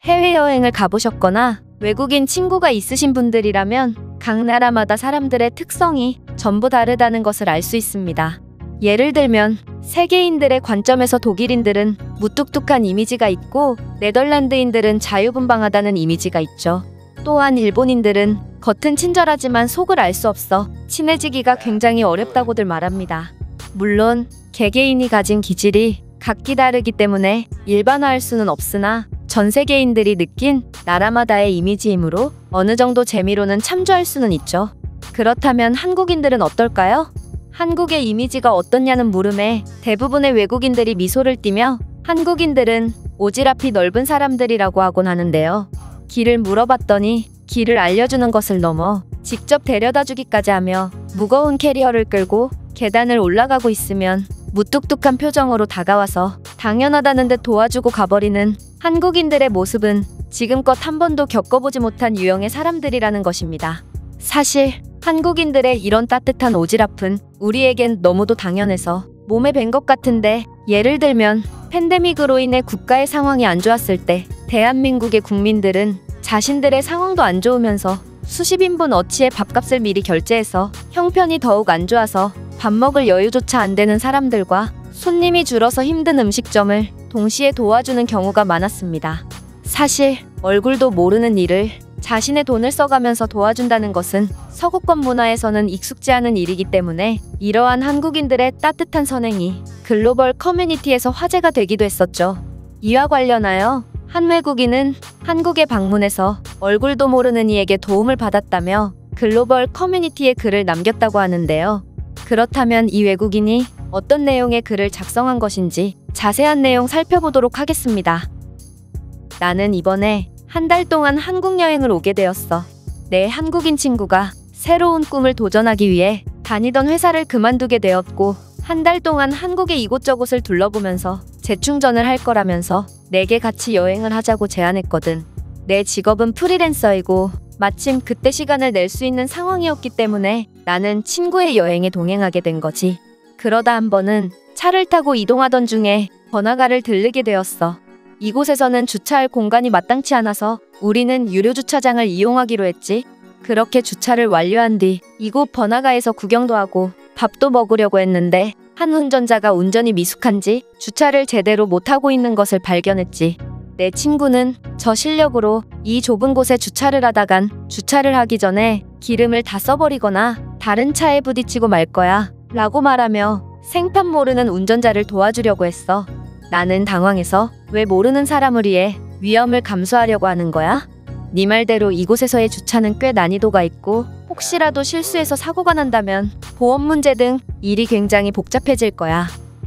해외여행을 가보셨거나 외국인 친구가 있으신 분들이라면 각 나라마다 사람들의 특성이 전부 다르다는 것을 알 수 있습니다. 예를 들면 세계인들의 관점에서 독일인들은 무뚝뚝한 이미지가 있고 네덜란드인들은 자유분방하다는 이미지가 있죠. 또한 일본인들은 겉은 친절하지만 속을 알 수 없어 친해지기가 굉장히 어렵다고들 말합니다. 물론 개개인이 가진 기질이 각기 다르기 때문에 일반화할 수는 없으나 전 세계인들이 느낀 나라마다의 이미지이므로 어느 정도 재미로는 참조할 수는 있죠. 그렇다면 한국인들은 어떨까요? 한국의 이미지가 어떻냐는 물음에 대부분의 외국인들이 미소를 띠며 한국인들은 오지랖이 넓은 사람들이라고 하곤 하는데요. 길을 물어봤더니 길을 알려주는 것을 넘어 직접 데려다주기까지 하며 무거운 캐리어를 끌고 계단을 올라가고 있으면 무뚝뚝한 표정으로 다가와서 당연하다는 듯 도와주고 가버리는 한국인들의 모습은 지금껏 한 번도 겪어보지 못한 유형의 사람들이라는 것입니다. 사실 한국인들의 이런 따뜻한 오지랖은 우리에겐 너무도 당연해서 몸에 밴 것 같은데, 예를 들면 팬데믹으로 인해 국가의 상황이 안 좋았을 때 대한민국의 국민들은 자신들의 상황도 안 좋으면서 수십 인분 어치의 밥값을 미리 결제해서 형편이 더욱 안 좋아서 밥 먹을 여유조차 안 되는 사람들과 손님이 줄어서 힘든 음식점을 동시에 도와주는 경우가 많았습니다. 사실 얼굴도 모르는 일을 자신의 돈을 써가면서 도와준다는 것은 서구권 문화에서는 익숙지 않은 일이기 때문에 이러한 한국인들의 따뜻한 선행이 글로벌 커뮤니티에서 화제가 되기도 했었죠. 이와 관련하여 한 외국인은 한국에 방문해서 얼굴도 모르는 이에게 도움을 받았다며 글로벌 커뮤니티에 글을 남겼다고 하는데요. 그렇다면 이 외국인이 어떤 내용의 글을 작성한 것인지 자세한 내용 살펴보도록 하겠습니다. 나는 이번에 한 달 동안 한국 여행을 오게 되었어. 내 한국인 친구가 새로운 꿈을 도전하기 위해 다니던 회사를 그만두게 되었고 한 달 동안 한국의 이곳저곳을 둘러보면서 재충전을 할 거라면서 내게 같이 여행을 하자고 제안했거든. 내 직업은 프리랜서이고 마침 그때 시간을 낼 수 있는 상황이었기 때문에 나는 친구의 여행에 동행하게 된 거지. 그러다 한 번은 차를 타고 이동하던 중에 번화가를 들르게 되었어. 이곳에서는 주차할 공간이 마땅치 않아서 우리는 유료 주차장을 이용하기로 했지. 그렇게 주차를 완료한 뒤 이곳 번화가에서 구경도 하고 밥도 먹으려고 했는데 한 운전자가 운전이 미숙한지 주차를 제대로 못하고 있는 것을 발견했지. 내 친구는 저 실력으로 이 좁은 곳에 주차를 하다간 주차를 하기 전에 기름을 다 써버리거나 다른 차에 부딪히고 말 거야 라고 말하며 생판 모르는 운전자를 도와주려고 했어. 나는 당황해서 왜 모르는 사람을 위해 위험을 감수하려고 하는 거야? 네 말대로 이곳에서의 주차는 꽤 난이도가 있고 혹시라도 실수해서 사고가 난다면 보험 문제 등 일이 굉장히 복잡해질 거야.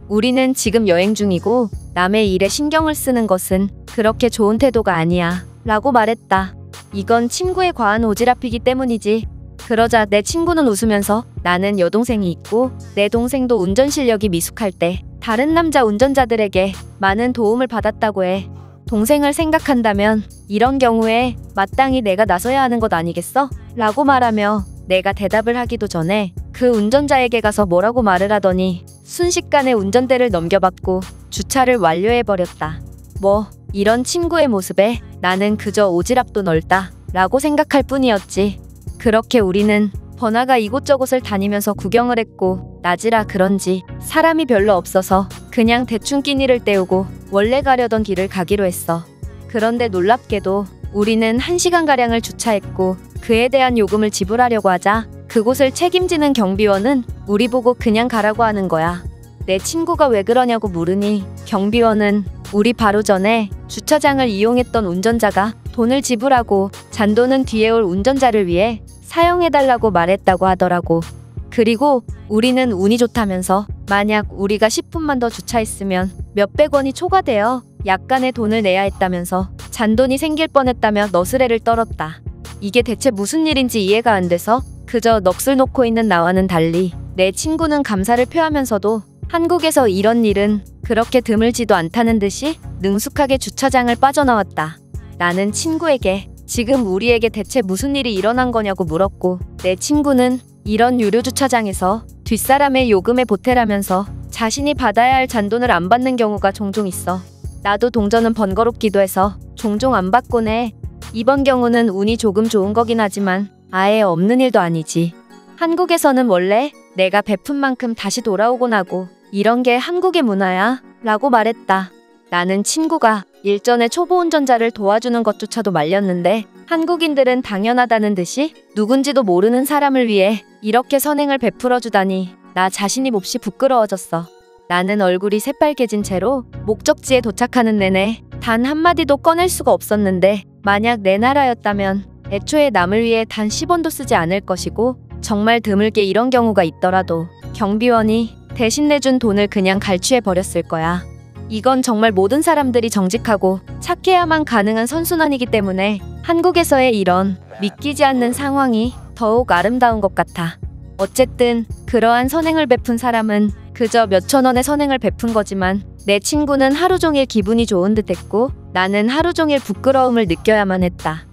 우리는 지금 여행 중이고 남의 일에 신경을 쓰는 것은 그렇게 좋은 태도가 아니야 라고 말했다. 이건 친구의 과한 오지랖이기 때문이지. 그러자 내 친구는 웃으면서 나는 여동생이 있고 내 동생도 운전 실력이 미숙할 때 다른 남자 운전자들에게 많은 도움을 받았다고 해. 동생을 생각한다면 이런 경우에 마땅히 내가 나서야 하는 것 아니겠어? 라고 말하며 내가 대답을 하기도 전에 그 운전자에게 가서 뭐라고 말을 하더니 순식간에 운전대를 넘겨받고 주차를 완료해버렸다. 뭐 이런 친구의 모습에 나는 그저 오지랖도 넓다 라고 생각할 뿐이었지. 그렇게 우리는 번화가 이곳저곳을 다니면서 구경을 했고 낮이라 그런지 사람이 별로 없어서 그냥 대충 끼니를 때우고 원래 가려던 길을 가기로 했어. 그런데 놀랍게도 우리는 1시간가량을 주차했고 그에 대한 요금을 지불하려고 하자 그곳을 책임지는 경비원은 우리 보고 그냥 가라고 하는 거야. 내 친구가 왜 그러냐고 물으니 경비원은 우리 바로 전에 주차장을 이용했던 운전자가 돈을 지불하고 잔돈은 뒤에 올 운전자를 위해 사용해달라고 말했다고 하더라고. 그리고 우리는 운이 좋다면서 만약 우리가 10분만 더 주차했으면 몇백 원이 초과되어 약간의 돈을 내야 했다면서 잔돈이 생길 뻔했다며 너스레를 떨었다. 이게 대체 무슨 일인지 이해가 안 돼서 그저 넋을 놓고 있는 나와는 달리 내 친구는 감사를 표하면서도 한국에서 이런 일은 그렇게 드물지도 않다는 듯이 능숙하게 주차장을 빠져나왔다. 나는 친구에게 지금 우리에게 대체 무슨 일이 일어난 거냐고 물었고 내 친구는 이런 유료 주차장에서 뒷사람의 요금에 보태라면서 자신이 받아야 할 잔돈을 안 받는 경우가 종종 있어. 나도 동전은 번거롭기도 해서 종종 안 받곤 해. 이번 경우는 운이 조금 좋은 거긴 하지만 아예 없는 일도 아니지. 한국에서는 원래 내가 베푼 만큼 다시 돌아오곤 하고 이런 게 한국의 문화야 라고 말했다. 나는 친구가 일전에 초보 운전자를 도와주는 것조차도 말렸는데 한국인들은 당연하다는 듯이 누군지도 모르는 사람을 위해 이렇게 선행을 베풀어 주다니 나 자신이 몹시 부끄러워졌어. 나는 얼굴이 새빨개진 채로 목적지에 도착하는 내내 단 한마디도 꺼낼 수가 없었는데 만약 내 나라였다면 애초에 남을 위해 단 10원도 쓰지 않을 것이고 정말 드물게 이런 경우가 있더라도 경비원이 대신 내준 돈을 그냥 갈취해 버렸을 거야. 이건 정말 모든 사람들이 정직하고 착해야만 가능한 선순환이기 때문에 한국에서의 이런 믿기지 않는 상황이 더욱 아름다운 것 같아. 어쨌든 그러한 선행을 베푼 사람은 그저 몇천 원의 선행을 베푼 거지만 내 친구는 하루 종일 기분이 좋은 듯 했고 나는 하루 종일 부끄러움을 느껴야만 했다.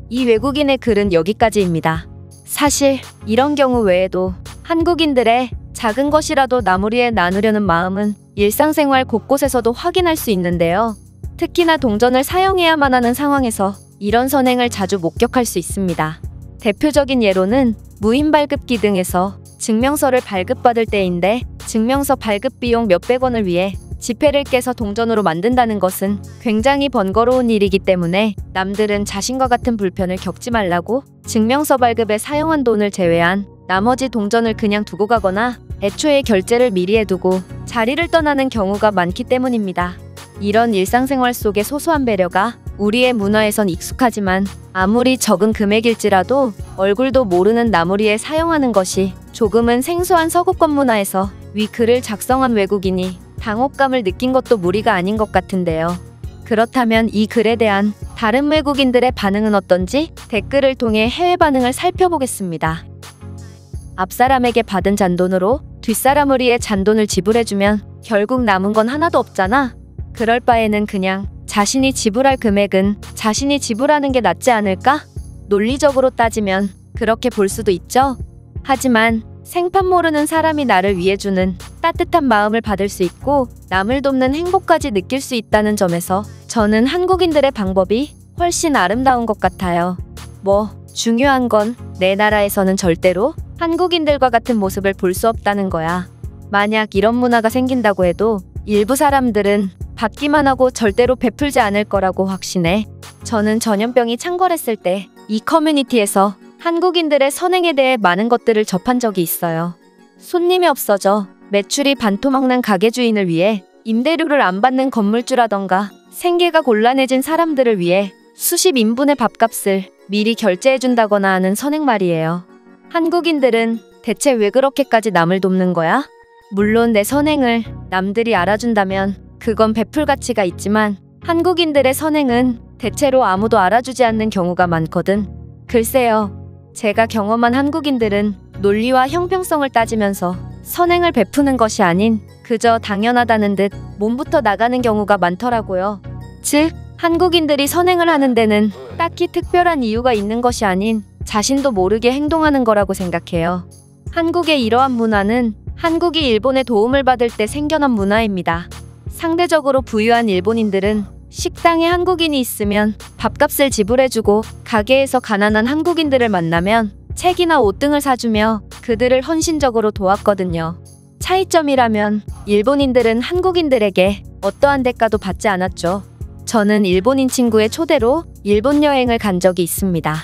이 외국인의 글은 여기까지입니다. 사실 이런 경우 외에도 한국인들의 작은 것이라도 남을 위해 나누려는 마음은 일상생활 곳곳에서도 확인할 수 있는데요. 특히나 동전을 사용해야만 하는 상황에서 이런 선행을 자주 목격할 수 있습니다. 대표적인 예로는 무인 발급기 등에서 증명서를 발급받을 때인데 증명서 발급 비용 몇백 원을 위해 지폐를 깨서 동전으로 만든다는 것은 굉장히 번거로운 일이기 때문에 남들은 자신과 같은 불편을 겪지 말라고 증명서 발급에 사용한 돈을 제외한 나머지 동전을 그냥 두고 가거나 애초에 결제를 미리 해두고 자리를 떠나는 경우가 많기 때문입니다. 이런 일상생활 속의 소소한 배려가 우리의 문화에선 익숙하지만 아무리 적은 금액일지라도 얼굴도 모르는 남을 위해 사용하는 것이 조금은 생소한 서구권 문화에서 위 글을 작성한 외국인이 당혹감을 느낀 것도 무리가 아닌 것 같은데요. 그렇다면 이 글에 대한 다른 외국인들의 반응은 어떤지 댓글을 통해 해외 반응을 살펴보겠습니다. 앞사람에게 받은 잔돈으로 뒷사람을 위해 잔돈을 지불해주면 결국 남은 건 하나도 없잖아. 그럴 바에는 그냥 자신이 지불할 금액은 자신이 지불하는 게 낫지 않을까? 논리적으로 따지면 그렇게 볼 수도 있죠. 하지만 생판 모르는 사람이 나를 위해 주는 따뜻한 마음을 받을 수 있고 남을 돕는 행복까지 느낄 수 있다는 점에서 저는 한국인들의 방법이 훨씬 아름다운 것 같아요. 중요한 건 내 나라에서는 절대로 한국인들과 같은 모습을 볼 수 없다는 거야. 만약 이런 문화가 생긴다고 해도 일부 사람들은 받기만 하고 절대로 베풀지 않을 거라고 확신해. 저는 전염병이 창궐했을 때 이 커뮤니티에서 한국인들의 선행에 대해 많은 것들을 접한 적이 있어요. 손님이 없어져 매출이 반토막난 가게 주인을 위해 임대료를 안 받는 건물주라던가 생계가 곤란해진 사람들을 위해 수십 인분의 밥값을 미리 결제해준다거나 하는 선행 말이에요. 한국인들은 대체 왜 그렇게까지 남을 돕는 거야? 물론 내 선행을 남들이 알아준다면 그건 베풀 가치가 있지만 한국인들의 선행은 대체로 아무도 알아주지 않는 경우가 많거든. 글쎄요. 제가 경험한 한국인들은 논리와 형평성을 따지면서 선행을 베푸는 것이 아닌 그저 당연하다는 듯 몸부터 나가는 경우가 많더라고요. 즉, 한국인들이 선행을 하는 데는 딱히 특별한 이유가 있는 것이 아닌 자신도 모르게 행동하는 거라고 생각해요. 한국의 이러한 문화는 한국이 일본의 도움을 받을 때 생겨난 문화입니다. 상대적으로 부유한 일본인들은 식당에 한국인이 있으면 밥값을 지불해주고 가게에서 가난한 한국인들을 만나면 책이나 옷 등을 사주며 그들을 헌신적으로 도왔거든요. 차이점이라면 일본인들은 한국인들에게 어떠한 대가도 받지 않았죠. 저는 일본인 친구의 초대로 일본 여행을 간 적이 있습니다.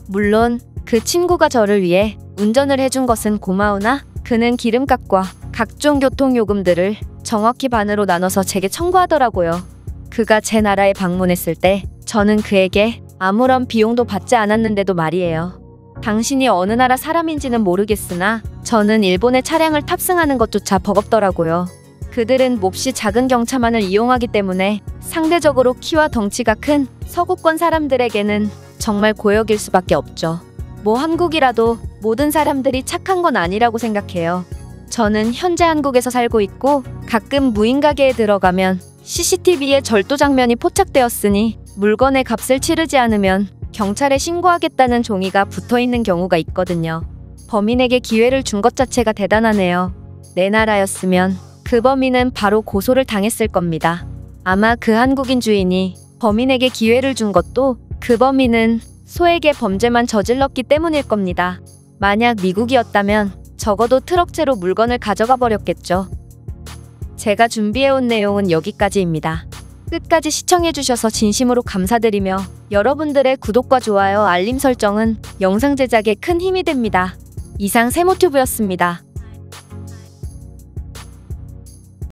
물론 그 친구가 저를 위해 운전을 해준 것은 고마우나 그는 기름값과 각종 교통요금들을 정확히 반으로 나눠서 제게 청구하더라고요. 그가 제 나라에 방문했을 때 저는 그에게 아무런 비용도 받지 않았는데도 말이에요. 당신이 어느 나라 사람인지는 모르겠으나 저는 일본의 차량을 탑승하는 것조차 버겁더라고요. 그들은 몹시 작은 경차만을 이용하기 때문에 상대적으로 키와 덩치가 큰 서구권 사람들에게는 정말 고역일 수밖에 없죠. 한국이라도 모든 사람들이 착한 건 아니라고 생각해요. 저는 현재 한국에서 살고 있고 가끔 무인 가게에 들어가면 CCTV에 절도 장면이 포착되었으니 물건의 값을 치르지 않으면 경찰에 신고하겠다는 종이가 붙어있는 경우가 있거든요. 범인에게 기회를 준 것 자체가 대단하네요. 내 나라였으면 그 범인은 바로 고소를 당했을 겁니다. 아마 그 한국인 주인이 범인에게 기회를 준 것도 그 범인은 소에게 범죄만 저질렀기 때문일 겁니다. 만약 미국이었다면 적어도 트럭째로 물건을 가져가 버렸겠죠. 제가 준비해온 내용은 여기까지입니다. 끝까지 시청해주셔서 진심으로 감사드리며 여러분들의 구독과 좋아요, 알림 설정은 영상 제작에 큰 힘이 됩니다. 이상 세모튜브였습니다.